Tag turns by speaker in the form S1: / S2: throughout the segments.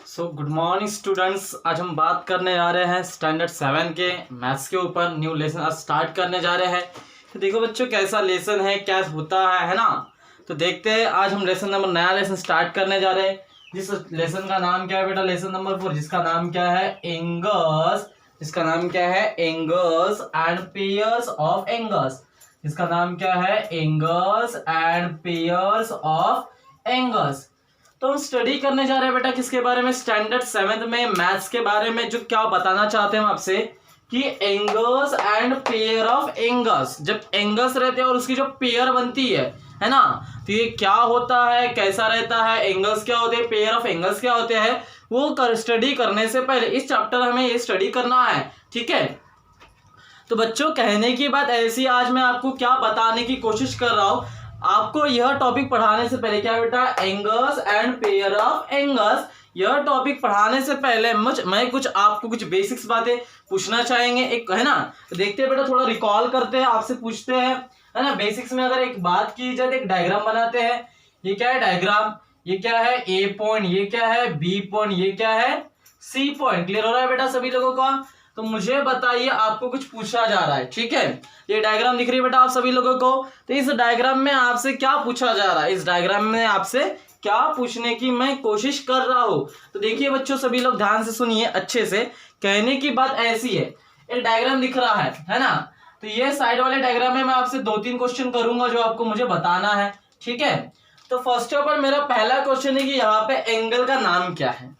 S1: Good morning students. आज हम बात करने जा रहे हैं स्टैंडर्ड 7 के मैथ्स के ऊपर। न्यू लेसन आज स्टार्ट करने जा रहे हैं। तो देखो बच्चों कैसा लेसन है, क्या होता है ना। तो देखते हैं आज हम नया लेसन स्टार्ट करने जा रहे हैं। जिस लेसन का नाम क्या है बेटा, लेसन नंबर 4, जिसका नाम क्या है एंगल्स। जिसका नाम क्या है angles and pairs of angles. जिसका नाम क्या है angles and pairs of angles. तो हम स्टडी करने जा रहे हैं बेटा किसके बारे में, स्टैंडर्ड 7 में मैथ्स के बारे में। जो क्या बताना चाहते हैं हम आपसे कि angles and pair of angles, जब एंगल्स रहते हैं और उसकी जो पेयर बनती है ना, तो ये क्या होता है, कैसा रहता है, एंगल्स क्या होते हैं, पेयर ऑफ एंगल्स क्या होते हैं, वो स्टडी करने से पहले इस चैप्टर हमें ये स्टडी करना है। ठीक है, तो बच्चों कहने की बात ऐसी, आज मैं आपको क्या बताने की कोशिश कर रहा हूं, आपको यह टॉपिक पढ़ाने से पहले क्या बेटा, angles and pair of angles, यह टॉपिक पढ़ाने से पहले मैं आपको कुछ बेसिक्स बातें पूछना चाहेंगे, एक है ना। तो देखते हैं बेटा, थोड़ा रिकॉल करते हैं, आपसे पूछते हैं, है ना। बेसिक्स में अगर एक बात की जाए तो एक डायग्राम बनाते हैं। ये क्या है डायग्राम, ये क्या है ए पॉइंट, ये क्या है बी पॉइंट, ये क्या है सी पॉइंट। क्लियर हो रहा है बेटा सभी लोगों का। तो मुझे बताइए, आपको कुछ पूछा जा रहा है। ठीक है, ये डायग्राम दिख रही है बेटा आप सभी लोगों को। तो इस डायग्राम में आपसे क्या पूछा जा रहा है, इस डायग्राम में आपसे क्या पूछने की मैं कोशिश कर रहा हूं। तो देखिए बच्चों, सभी लोग ध्यान से सुनिए अच्छे से। कहने की बात ऐसी है, एक डायग्राम दिख रहा है ना। तो ये साइड वाले डायग्राम में मैं आपसे 2-3 क्वेश्चन करूंगा जो आपको मुझे बताना है। ठीक है, तो फर्स्ट ऑफ ऑल मेरा पहला क्वेश्चन है कि यहाँ पे एंगल का नाम क्या है।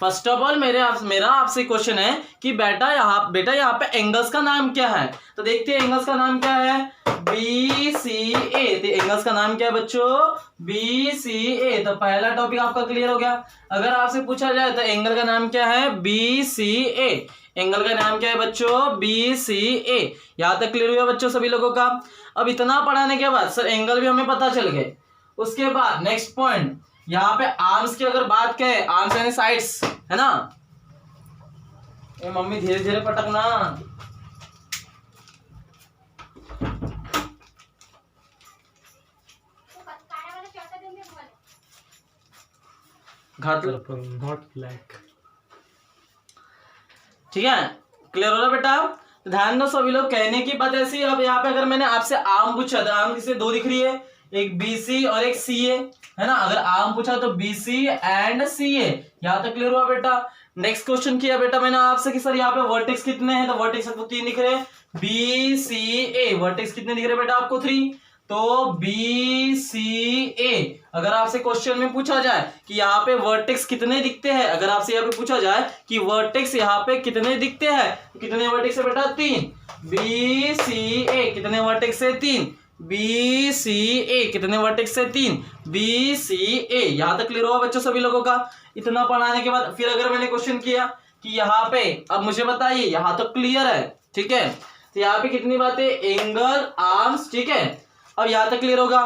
S1: फर्स्ट ऑफ ऑल मेरा आपसे क्वेश्चन है कि बेटा यहाँ पे एंगल्स का नाम क्या है। तो देखते हैं एंगल्स का नाम क्या है, बी सी ए। तो एंगल्स का नाम क्या है बच्चों, बी सी ए। तो पहला टॉपिक आपका क्लियर हो गया। अगर आपसे पूछा जाए तो एंगल का नाम क्या है, बी सी ए। एंगल का नाम क्या है बच्चों, बी सी ए। यहाँ तक क्लियर हुआ बच्चों सभी लोगों का। अब इतना पढ़ाने के बाद सर एंगल भी हमें पता चल गए। उसके बाद नेक्स्ट पॉइंट, यहाँ पे आर्म्स की अगर बात करें, आर्म्स यानी साइड्स, है ना। ए मम्मी धीरे धीरे पटकना।
S2: Not black.
S1: ठीक है, क्लियर हो रहा बेटा। ध्यान दो सभी लोग, कहने की बात ऐसी। अब यहाँ पे अगर मैंने आपसे आर्म पूछा तो आर्म किसे दो दिख रही है, एक BC और एक CA, है ना। अगर आर्म पूछा तो BC एंड CA। यहाँ तक क्लियर हुआ बेटा। नेक्स्ट क्वेश्चन किया बेटा मैंने आपसे कि सर यहाँ पे वर्टेक्स कितने हैं, तो वर्टेक्स आपको 3 दिख रहे हैं, BCA। वर्टेक्स कितने दिख रहे बेटा आपको 3, तो BCA। अगर आपसे क्वेश्चन में पूछा जाए कि यहाँ पे वर्टेक्स कितने दिखते हैं, अगर आपसे यहाँ पे पूछा जाए कि वर्टेक्स यहाँ पे कितने दिखते हैं, तो कितने वर्टेक्स है बेटा 3, BCA। कितने वर्टेक्स है 3, BCA। कितने वर्टेक्स से 3, BCA। यहां तक क्लियर हुआ बच्चों सभी लोगों का। इतना पढ़ाने के बाद फिर अगर मैंने क्वेश्चन किया कि यहाँ पे, अब मुझे बताइए, यहां तो क्लियर है। ठीक है, तो यहाँ पे कितनी बातें, एंगल, आर्म्स। ठीक है, अब यहां तक क्लियर होगा।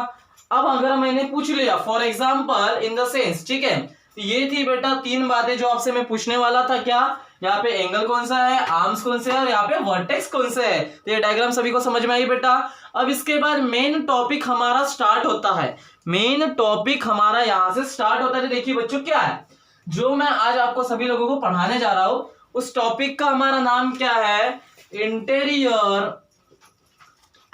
S1: अब अगर मैंने पूछ लिया for example in the sense, ठीक है, तो ये थी बेटा 3 बातें जो आपसे मैं पूछने वाला था। क्या, यहाँ पे एंगल कौन सा है, आर्म्स कौन से है, और यहाँ पे वर्टेक्स कौन से है। तो ये डायग्राम सभी को समझ में आई बेटा। अब इसके बाद मेन टॉपिक हमारा स्टार्ट होता है। मेन टॉपिक हमारा यहां से स्टार्ट होता है। देखिए बच्चों क्या है, जो मैं आज आपको सभी लोगों को पढ़ाने जा रहा हूं, उस टॉपिक का हमारा नाम क्या है, interior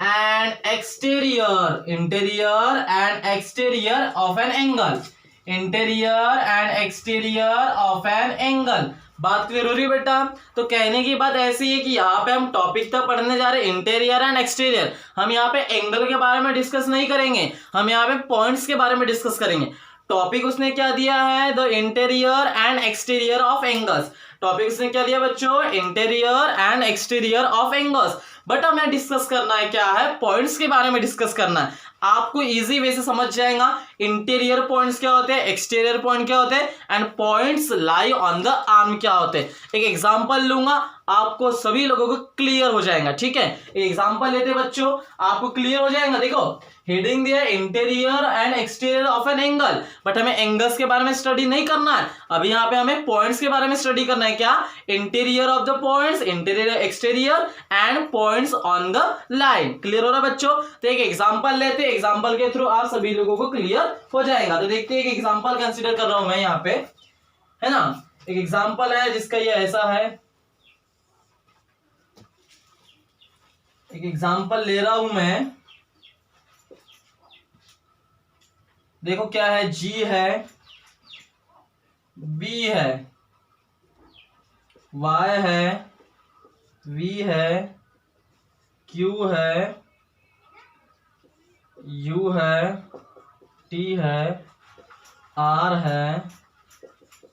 S1: and exterior. Interior and exterior of an angle. Interior and exterior of an angle. बात क्लियर हो रही है बेटा। तो कहने की बात ऐसी है कि यहाँ पे हम टॉपिक तक पढ़ने जा रहे हैं इंटीरियर एंड एक्सटीरियर। हम यहाँ पे एंगल के बारे में डिस्कस नहीं करेंगे, हम यहाँ पे पॉइंट्स के बारे में डिस्कस करेंगे। टॉपिक उसने क्या दिया है, the interior and exterior of angles. Topic उसने क्या दिया बच्चों, interior and exterior of angles. But हमें डिस्कस करना है क्या है, पॉइंट्स के बारे में डिस्कस करना है। आपको इजी वे से समझ जाएगा इंटीरियर पॉइंट्स क्या होते हैं, एक्सटीरियर पॉइंट क्या होते हैं, and points lie on the arm क्या होते हैं। एक एग्जांपल लूंगा, आपको सभी लोगों को क्लियर हो जाएगा। ठीक है, एक एग्जांपल लेते बच्चों, आपको क्लियर हो जाएगा। देखो हेडिंग दिया interior and exterior of an angle, but हमें एंगल्स के बारे में स्टडी नहीं करना है। अभी यहाँ पे हमें पॉइंट्स के बारे में स्टडी करना है। क्या, interior of the points, interior exterior and points on the line. Clear हो रहा है बच्चों। तो एक एग्जांपल लेते, एग्जांपल के थ्रू आप सभी लोगों को क्लियर हो जाएगा। तो देखते हैं, एक एग्जांपल कंसीडर कर रहा हूं मैं यहाँ पे। है ना। एक एग्जांपल है जिसका ये ऐसा है, एक एग्जांपल ले रहा हूं मैं, देखो क्या है, G है, B है, Y है, V है, Q है, U है, T है, R है,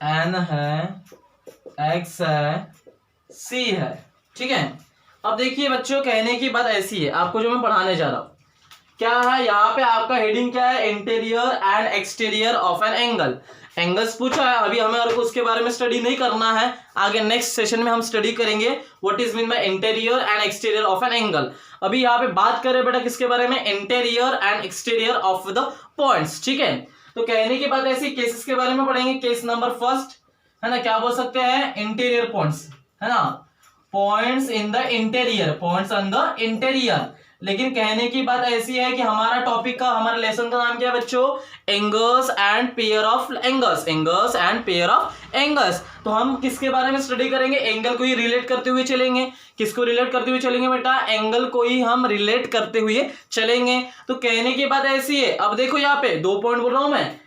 S1: N है, X है, C है। ठीक है, अब देखिए बच्चों, कहने की बात ऐसी है, आपको जो मैं पढ़ाने जा रहा हूं क्या है, यहाँ पे आपका हेडिंग क्या है, interior and exterior of an angle. Angles पूछा है, अभी हमें और उसके बारे में स्टडी नहीं करना है, आगे नेक्स्ट सेशन में हम स्टडी करेंगे what is mean by interior and exterior of an angle. अभी यहाँ पे बात करें बेटा किसके बारे में, interior and exterior of the points. ठीक है, तो कहने की बात ऐसी, केसेस के बारे में पढ़ेंगे। केस नंबर फर्स्ट है ना, क्या बोल सकते हैं, इंटीरियर पॉइंट्स, है ना, points in the interior, points on the interior. लेकिन कहने की बात ऐसी है कि हमारा टॉपिक का, हमारा लेसन का नाम क्या है बच्चों, angles and pair of angles, angles and pair of angles. तो हम किसके बारे में स्टडी करेंगे, एंगल को ही रिलेट करते हुए चलेंगे। किसको रिलेट करते हुए चलेंगे बेटा, एंगल को ही हम रिलेट करते हुए चलेंगे। तो कहने की बात ऐसी है, अब देखो यहाँ पे 2 पॉइंट बोल रहा हूं मैं,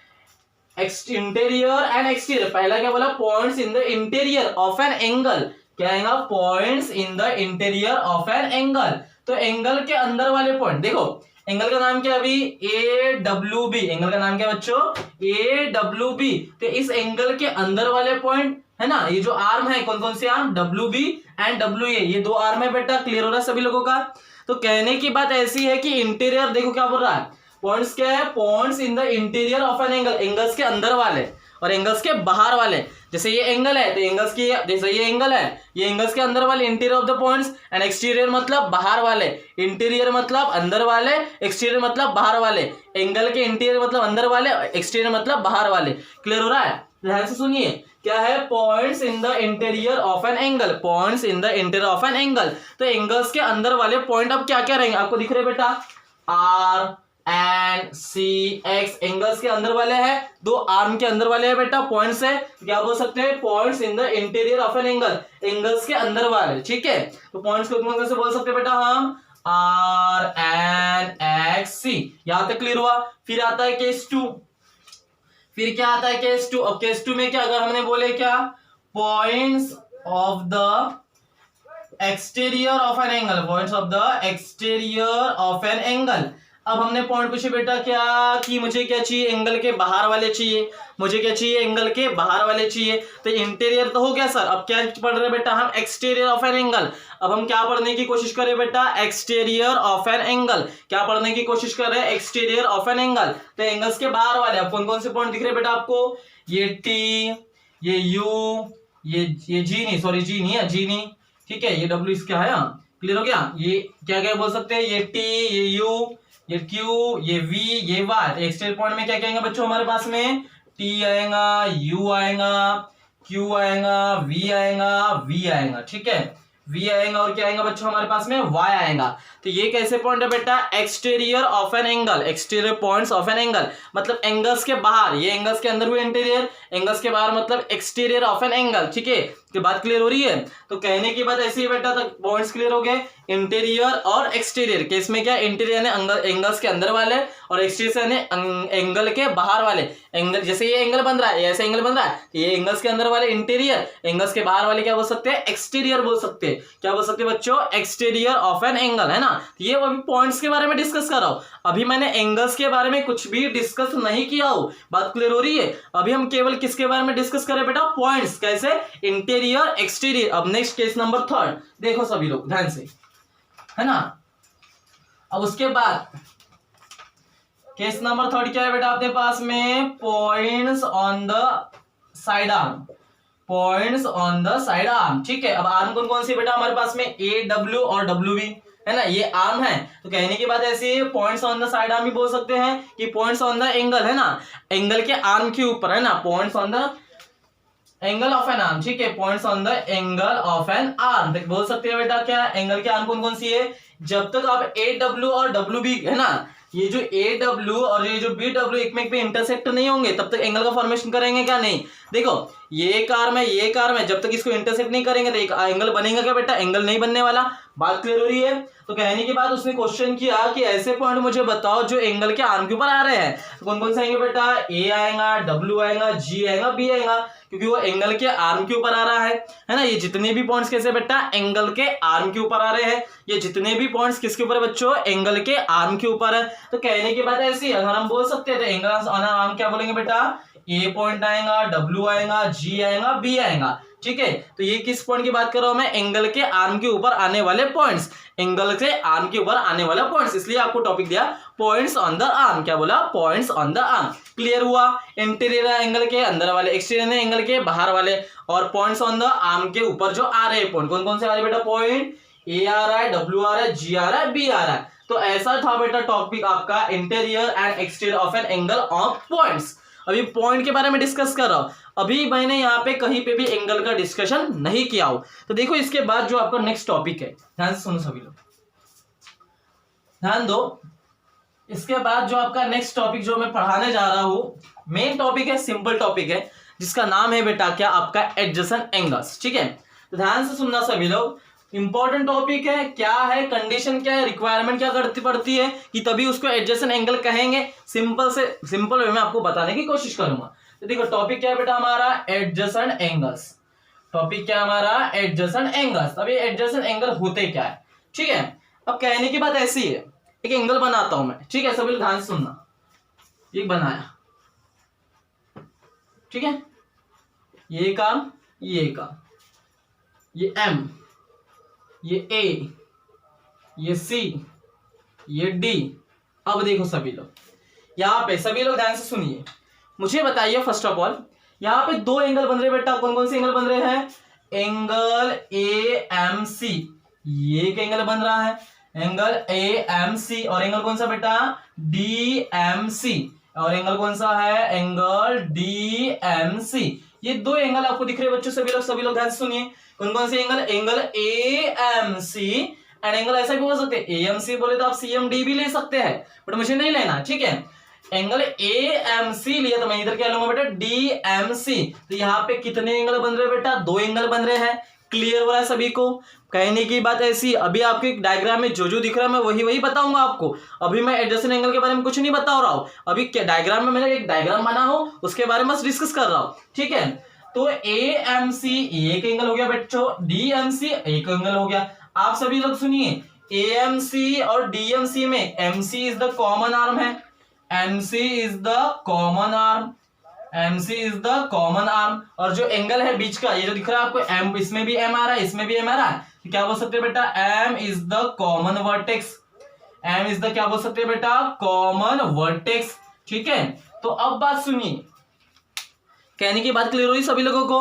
S1: इंटीरियर एंड एक्सटीरियर। पहला क्या बोला, points in the interior of an angle, क्या आएगा, points in the interior of an angle. तो एंगल के अंदर वाले पॉइंट, देखो एंगल का नाम क्या है अभी, ए डब्ल्यू बी, एंगल का नाम क्या है बच्चों, ए डब्ल्यू बी। तो इस एंगल के अंदर वाले पॉइंट है ना, ये जो आर्म है, कौन कौन से arm, W B and W A, ये 2 आर्म है बेटा। क्लियर हो रहा है सभी लोगों का। तो कहने की बात ऐसी है कि इंटीरियर, देखो क्या बोल रहा है, पॉइंट्स क्या है, points in the interior of an angle, angles के अंदर वाले और एंगल्स के बाहर वाले। जैसे ये एंगल है तो एंगल्स की, जैसे ये एंगल है, ये एंगल्स के अंदर वाले, interior of the points, and exterior मतलब बाहर वाले, इंटीरियर मतलब अंदर वाले, एक्सटीरियर मतलब बाहर वाले। एंगल के इंटीरियर मतलब अंदर वाले, एक्सटीरियर मतलब बाहर वाले। क्लियर हो रहा है, ध्यान से सुनिए, क्या है, points in the interior of an angle, points in the interior of an angle. तो एंगल्स के अंदर वाले पॉइंट अब क्या क्या रहेंगे, आपको दिख रहे बेटा, R and C X, angles के अंदर वाले हैं, 2 आर्म के अंदर वाले हैं बेटा, पॉइंट्स है, क्या बोल सकते हैं, points in the interior of an angle, angles के अंदर वाले। ठीक है, तो पॉइंट्स को कौन कैसे बोल सकते हैं बेटा हम, आर एन एक्स सी। यहां तक क्लियर हुआ। फिर आता है केस 2, फिर क्या आता है केस 2। अब केस 2 में क्या, अगर हमने बोले क्या, points of the exterior of an angle, points of the exterior of an angle. अब हमने पॉइंट पूछे बेटा क्या, कि मुझे क्या चाहिए, एंगल के बाहर वाले चाहिए, मुझे क्या चाहिए, एंगल के बाहर वाले चाहिए। तो इंटीरियर तो हो गया सर, अब क्या पढ़ रहे बेटा हम, एक्सटीरियर ऑफ एन एंगल। अब हम क्या पढ़ने की कोशिश करें बेटा, एक्सटीरियर ऑफ एन एंगल, क्या पढ़ने की कोशिश कर रहे हैं, एक्सटीरियर ऑफ एन एंगल। तो एंगल्स के बाहर वाले अब कौन कौन से पॉइंट दिख रहे बेटा आपको, ये टी, ये यू, ये जी नहीं, सॉरी जी नहीं है, जी नहीं, ठीक है, ये डब्ल्यू इसका है, क्लियर हो गया। ये क्या क्या बोल सकते हैं, ये टी, ये यू, ये क्यू, ये वी, ये वाई। एक्सटीरियर पॉइंट में क्या क्या आएगा बच्चों हमारे पास में, टी आएगा, यू आएगा, क्यू आएगा, वी आएगा, वी आएगा, ठीक है, वी आएगा, और क्या आएगा बच्चों हमारे पास में, वाई आएगा। तो ये कैसे पॉइंट है बेटा, exterior of an angle, exterior points of an angle, मतलब एंगल्स के बाहर, ये एंगल्स के अंदर हुए इंटीरियर, एंगल्स के बाहर मतलब एक्सटीरियर ऑफ एन एंगल। ठीक है, की बात क्लियर हो रही है। तो कहने की बात ऐसी है बेटा, तो पॉइंट्स क्लियर हो गए, इंटीरियर और एक्सटीरियर। केस में क्या, इंटीरियर यानी एंगल्स के अंदर वाले, और एक्सटीरियर यानी एंगल के बाहर वाले। एंगल, जैसे ये एंगल बन रहा है, ऐसे एंगल बन रहा है, ये एंगल्स के अंदर वाले इंटीरियर, एंगल्स के बाहर वाले क्या बोल सकते हैं, एक्सटीरियर बोल सकते हैं। क्या बोल सकते हैं बच्चों, एक्सटीरियर ऑफ एन एंगल, है ना। ये अभी पॉइंट्स के बारे में डिस्कस कर रहा हूं, अभी मैंने एंगल्स के बारे में कुछ भी डिस्कस नहीं किया हूं। बात क्लियर हो रही है। अभी हम केवल किसके बारे में डिस्कस करें बेटा, पॉइंट्स, कैसे, इंटीरियर, एक्सटीरियर। अब नेक्स्ट केस नंबर 3 देखो सभी लोग ध्यान से, है ना। अब उसके बाद केस नंबर 3 क्या है बेटा अपने पास में, points on the side arm, points on the side arm. ठीक है, अब आर्म कौन कौन सी बेटा हमारे पास में, ए डब्ल्यू और डब्ल्यू बी, है ना, ये आर्म है। तो कहने की बात ऐसी है, points on the side arm भी बोल सकते हैं कि पॉइंट्स ऑन द एंगल, है ना, एंगल के आर्म के ऊपर, है ना, points on the angle of N arm. ठीक है, points on the angle of N arm बोल सकते हैं बेटा। क्या एंगल के आर्म कौन कौन सी है, जब तक आप ए डब्ल्यू और डब्ल्यू बी, है ना, ये जो ए डब्ल्यू और ये जो बी डब्ल्यू एक में इंटरसेक्ट नहीं होंगे तब तक एंगल का फॉर्मेशन करेंगे क्या? नहीं। देखो ये कार में जब तक इसको इंटरसेक्ट नहीं करेंगे तो एक एंगल बनेगा क्या बेटा? एंगल नहीं बनने वाला। बात क्लियर हो रही है? तो कहने के बाद उसने क्वेश्चन किया कि ऐसे पॉइंट मुझे बताओ जो एंगल के आर्म के ऊपर आ रहे हैं। तो कौन कौन से आएंगे बेटा? ए आएगा, डब्ल्यू आएगा, जी आएगा, बी आएगा, क्योंकि वो एंगल के आर्म के ऊपर आ रहा है ना। ये जितने भी पॉइंट्स कैसे बेटा? एंगल के आर्म के ऊपर आ रहे हैं। ये जितने भी पॉइंट्स किसके ऊपर है बच्चों? एंगल के आर्म के ऊपर है। तो कहने की बात ऐसी, अगर हम बोल सकते हैं तो एंगल आर्म क्या बोलेंगे बेटा? ए पॉइंट आएगा, डब्ल्यू आएगा, जी आएगा, बी आएगा। ठीक है, तो ये किस पॉइंट की बात कर रहा हूं मैं? एंगल के आर्म के ऊपर आने वाले पॉइंट्स, एंगल के आर्म के ऊपर आने वाला पॉइंट्स, इसलिए आपको टॉपिक दिया पॉइंट्स ऑन द आर्म। क्या बोला? Points on the arm. Clear हुआ? इंटीरियर एंगल के अंदर वाले, एक्सटीरियर एंगल के बाहर वाले, और पॉइंट्स ऑन द आर्म के ऊपर जो आ रहे हैं पॉइंट, कौन कौन से आ रहे हैं बेटा? पॉइंट ए आ रहा है, डब्ल्यू आ रहा है, जी आ रहा है, बी आ रहा है। तो ऐसा था बेटा टॉपिक आपका interior and exterior of an angle of points. अभी पॉइंट के बारे में डिस्कस कर रहा हूं, अभी मैंने यहाँ पे कहीं पे भी एंगल का डिस्कशन नहीं किया हो। तो देखो इसके बाद जो आपका नेक्स्ट टॉपिक है, ध्यान से सुनो सभी लोग, ध्यान दो। इसके बाद जो आपका नेक्स्ट टॉपिक जो मैं पढ़ाने जा रहा हूं, मेन टॉपिक है, सिंपल टॉपिक है, जिसका नाम है बेटा क्या? आपका एडजेसेंट एंगल्स। ठीक है, तो ध्यान से सुनना सभी लोग, इंपॉर्टेंट टॉपिक है। क्या है कंडीशन, क्या है रिक्वायरमेंट, क्या करती पड़ती है कि तभी उसको एडजेसेंट एंगल कहेंगे। सिंपल वे में आपको बताने की कोशिश करूंगा। तो देखो टॉपिक क्या है बेटा हमारा? Adjacent angles. टॉपिक क्या हमारा? Adjacent angles. अब ये एडजेसेंट एंगल होते क्या है? ठीक है, अब कहने की बात ऐसी है, एक एंगल बनाता हूं मैं। ठीक है, सभी लोग ध्यान से सुनना। एक बनाया, ठीक है, ये काम, ये काम, ये एम, ये ए, ये सी, ये डी। अब देखो सभी लोग, यहां पे सभी लोग ध्यान से सुनिए, मुझे बताइए फर्स्ट ऑफ ऑल, यहां पे दो एंगल बन रहे बेटा। कौन कौन से एंगल बन रहे हैं? एंगल ए एम सी, ये एक एंगल बन रहा है, एंगल ए एम सी, और एंगल कौन सा बेटा? डी एम सी, और एंगल कौन सा है? Angle D M C. ये दो एंगल आपको दिख रहे हैं बच्चों, सभी लोग ध्यान से सुनिए। कौन कौन से angle? Angle A M C, and angle ऐसा भी हो सकते हैं, ए एम सी बोले तो आप सी एम डी भी ले सकते हैं, बट मुझे नहीं लेना। ठीक है, एंगल ए एम सी लिया तो मैं इधर क्या लूंगा बेटा? D M C. तो यहाँ पे कितने एंगल बन रहे हैं बेटा? दो एंगल बन रहे हैं। क्लियर हो रहा है सभी को? कहने की बात ऐसी, अभी आपके डायग्राम में जो दिख रहा है मैं वही बताऊंगा आपको। अभी मैं एडजेसेंट एंगल के बारे में कुछ नहीं बता रहा हूं, अभी डायग्राम में मैंने एक डायग्राम बना हो उसके बारे में डिस्कस कर रहा हूं। ठीक है, तो ए एम सी एक एंगल हो गया बच्चों, डी एम सी एक एंगल हो गया। आप सभी लोग सुनिए, ए एम सी और डी एम सी में M C is the common arm है, M C is the common arm, M C is the common arm. और जो एंगल है बीच का, ये जो दिख रहा है आपको एम, इसमें भी एम आ रहा है, इसमें भी एम आ रहा है, तो क्या बोल सकते हैं बेटा? M is the common vertex, M is the क्या बोल सकते हैं बेटा? Common vertex. ठीक है, तो अब बात सुनिए, कहने की बात क्लियर हुई सभी लोगों को?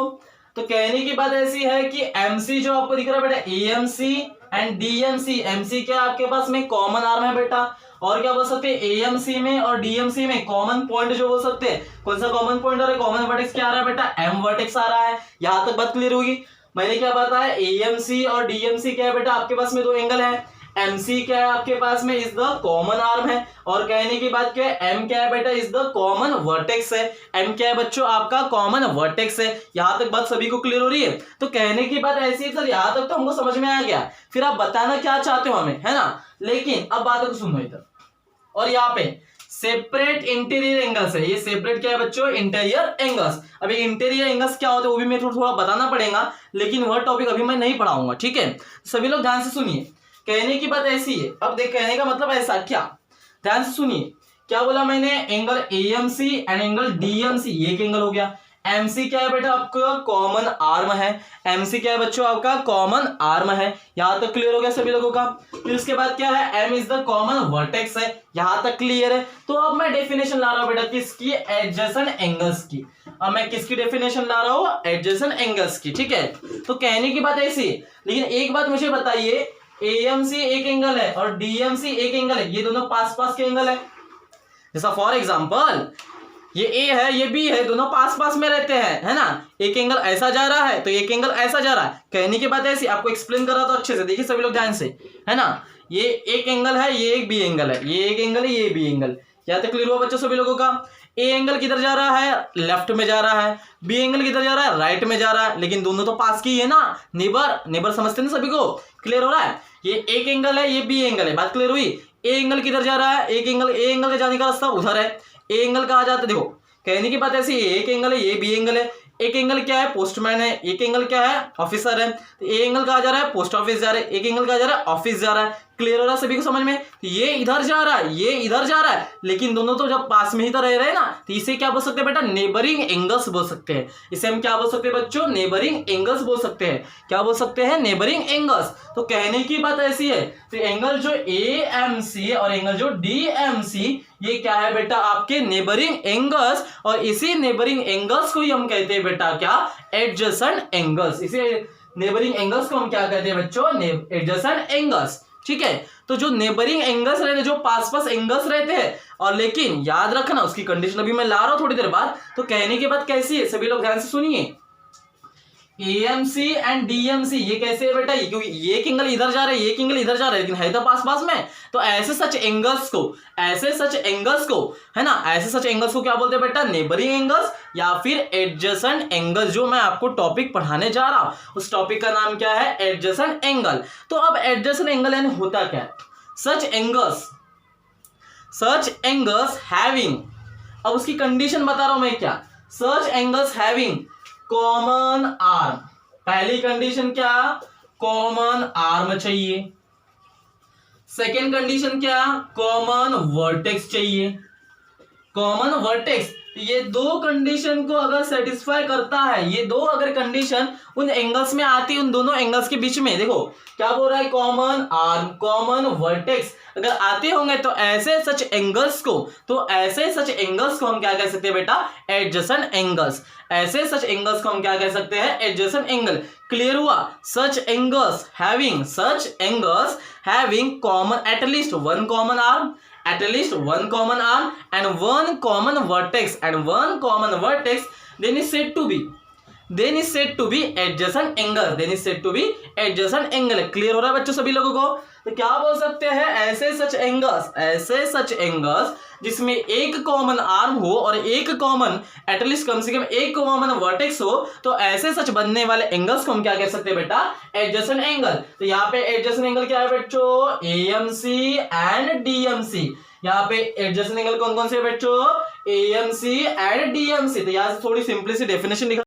S1: तो कहने की बात ऐसी है कि एमसी जो आपको दिख रहा है बेटा, एएमसी एंड डीएमसी, एमसी क्या आपके पास में कॉमन आर्म है बेटा, और क्या बोल सकते हैं एएमसी में और डीएमसी में कॉमन पॉइंट जो बोल सकते हैं, कौन सा कॉमन पॉइंट आ रहा है? कॉमन वर्टेक्स क्या आ रहा है बेटा? एम वर्टेक्स आ रहा है। यहां तक बात क्लियर होगी? मैंने क्या बताया? एएमसी और डीएमसी क्या है बेटा? आपके पास में दो एंगल है। एमसी क्या है आपके पास में? इज द कॉमन आर्म है। और कहने की बात क्या है? एम क्या है बेटा? इज द कॉमन वर्टेक्स है। एम क्या है बच्चों? आपका कॉमन वर्टेक्स है। यहां तक बात सभी को क्लियर हो रही है? तो कहने की बात ऐसी है सर, यहां तक तो हमको समझ में आ गया, फिर आप बताना क्या चाहते हो हमें, है ना? लेकिन अब बातों को सुनो इधर, और यहाँ पे सेपरेट इंटीरियर एंगल्स है। ये सेपरेट क्या है बच्चों? Interior angles. अभी इंटीरियर एंगल्स क्या होते हैं वो भी मैं थोड़ा बताना पड़ेगा, लेकिन वह टॉपिक अभी मैं नहीं पढ़ाऊंगा। ठीक है, सभी लोग ध्यान से सुनिए, कहने की बात ऐसी है। अब देख, कहने का मतलब ऐसा क्या, ध्यान से सुनिए, क्या बोला मैंने? Angle AMC and angle DMC, ये एक एंगल हो गया। एमसी क्या है बेटा? आपका कॉमन आर्म है। एमसी क्या है बच्चों? आपका कॉमन आर्म है। यहां तक क्लियर हो गया सभी लोगों का? फिर उसके बाद क्या है? M is the common vertex है। यहां तक क्लियर है? तो अब मैं डेफिनेशन ला रहा हूं बेटा किसकी? एडजेसेंट एंगल्स की। अब मैं किसकी डेफिनेशन ला रहा हूं? एडजेसेंट एंगल्स की। ठीक है, तो कहने की बात ऐसी है, लेकिन एक बात मुझे बताइए, एएमसी एक एंगल है और डीएमसी एक एंगल है, ये दोनों पास पास के एंगल है। जैसा फॉर एग्जांपल ये ए है, ये बी है, दोनों पास पास में रहते हैं, है ना? एक एंगल ऐसा जा रहा है तो एक एंगल ऐसा जा रहा है। कहने की बात ऐसी, आपको एक्सप्लेन कर रहा था अच्छे से, देखिए सभी लोग ध्यान से, है ना? ये एक एंगल है, ये एक बी एंगल है, ये एक एंगल है, ये बी एंगल। क्या तक क्लियर हुआ बच्चों सभी लोगों का? ए एंगल किधर जा रहा है? लेफ्ट में जा रहा है। बी एंगल किधर जा रहा है? राइट में जा रहा है। लेकिन दोनों तो पास की है ना, नेबर नेबर समझते हैं ना सभी को? क्लियर हो रहा है? ये एक एंगल है, ये बी एंगल है, बात क्लियर हुई? ए एंगल किधर जा रहा है? एक एंगल, ए एंगल के जाने का रास्ता उधर है। ए एंगल कहा जाता है, देखो कहने की बात ऐसी, एक एंगल है, ये बी एंगल है। एक एंगल क्या है? पोस्टमैन है। एक एंगल क्या है? ऑफिसर है। तो ए एंगल कहा जा रहा है? पोस्ट ऑफिस जा रहा है। एक एंगल कहा जा रहा है? ऑफिस जा रहा है। क्लियर हो रहा है सभी को समझ में? ये इधर जा रहा है, ये इधर जा रहा है, लेकिन दोनों तो जब पास में ही तो रह रहे हैं ना, तो इसे क्या बोल सकते हैं बेटा? नेबरिंग एंगल्स बोल सकते हैं। इसे हम क्या बोल सकते हैं बच्चों? नेबरिंग एंगल्स बोल सकते हैं। क्या बोल सकते हैं? Neighbouring angles. तो कहने की बात ऐसी है, तो एंगल जो AMC और एंगल जो DMC, ये क्या है बेटा? आपके नेबरिंग एंगल्स। और इसी नेबरिंग एंगल्स को ही हम कहते हैं बेटा क्या? Adjacent angles. इसे नेबरिंग एंगल्स को हम क्या कहते हैं बच्चों? Adjacent angles. ठीक है, तो जो नेबरिंग एंगल्स रहते हैं, जो पास पास एंगल्स रहते हैं, और लेकिन याद रखना उसकी कंडीशन अभी मैं ला रहा हूं थोड़ी देर बाद। तो कहने की बात कैसी है, सभी लोग ध्यान से सुनिए। AMC एंड DMC ये कैसे है बेटा? क्योंकि ये एंगल इधर जा रहा है, ये एंगल इधर जा रहा है, लेकिन है तो पास पास में। तो ऐसे सच एंगल्स को है ना, ऐसे सच एंगल्स को क्या बोलते हैं बेटा? नेबरिंग एंगल्स या फिर एडजेसेंट एंगल्स। जो मैं आपको टॉपिक पढ़ाने जा रहा हूं, उस टॉपिक का नाम क्या है? Adjacent angle. तो अब एडजेसेंट एंगल यानी होता क्या है? सच एंगल्स हैविंग, अब उसकी कंडीशन बता रहा हूं मैं क्या? सच एंगल्स हैविंग कॉमन आर्म। पहली कंडीशन क्या? कॉमन आर्म चाहिए। सेकेंड कंडीशन क्या? कॉमन वर्टेक्स चाहिए। कॉमन वर्टेक्स, ये दो कंडीशन को अगर सेटिस्फाई करता है, ये दो अगर कंडीशन उन एंगल्स में आती है, उन दोनों एंगल्स के बीच में, देखो क्या बोल रहा है? कॉमन आर्म, कॉमन वर्टेक्स अगर आते होंगे तो ऐसे सच एंगल्स को हम क्या कह सकते हैं बेटा? Adjacent angles. ऐसे सच एंगल्स को हम क्या कह सकते हैं? Adjacent angle. क्लियर हुआ? Such angles having common at least one common arm and one common vertex, then is said to be adjacent angle, clear हो रहा है बच्चों सभी लोगों को? तो क्या बोल सकते हैं? ऐसे सच एंगल्स जिसमें एक कॉमन आर्म हो और एक कॉमन, एटलीस्ट कम से कम एक कॉमन वर्टेक्स हो, तो ऐसे सच बनने वाले एंगल्स को हम क्या कह सकते हैं बेटा? Adjacent angle. तो यहाँ पे एडजेसेंट एंगल क्या है बच्चों? AMC and DMC। यहाँ पे एडजेसेंट एंगल कौन कौन से बच्चों? AMC and DMC। तो यहाँ से थोड़ी सिंपली सी डेफिनेशन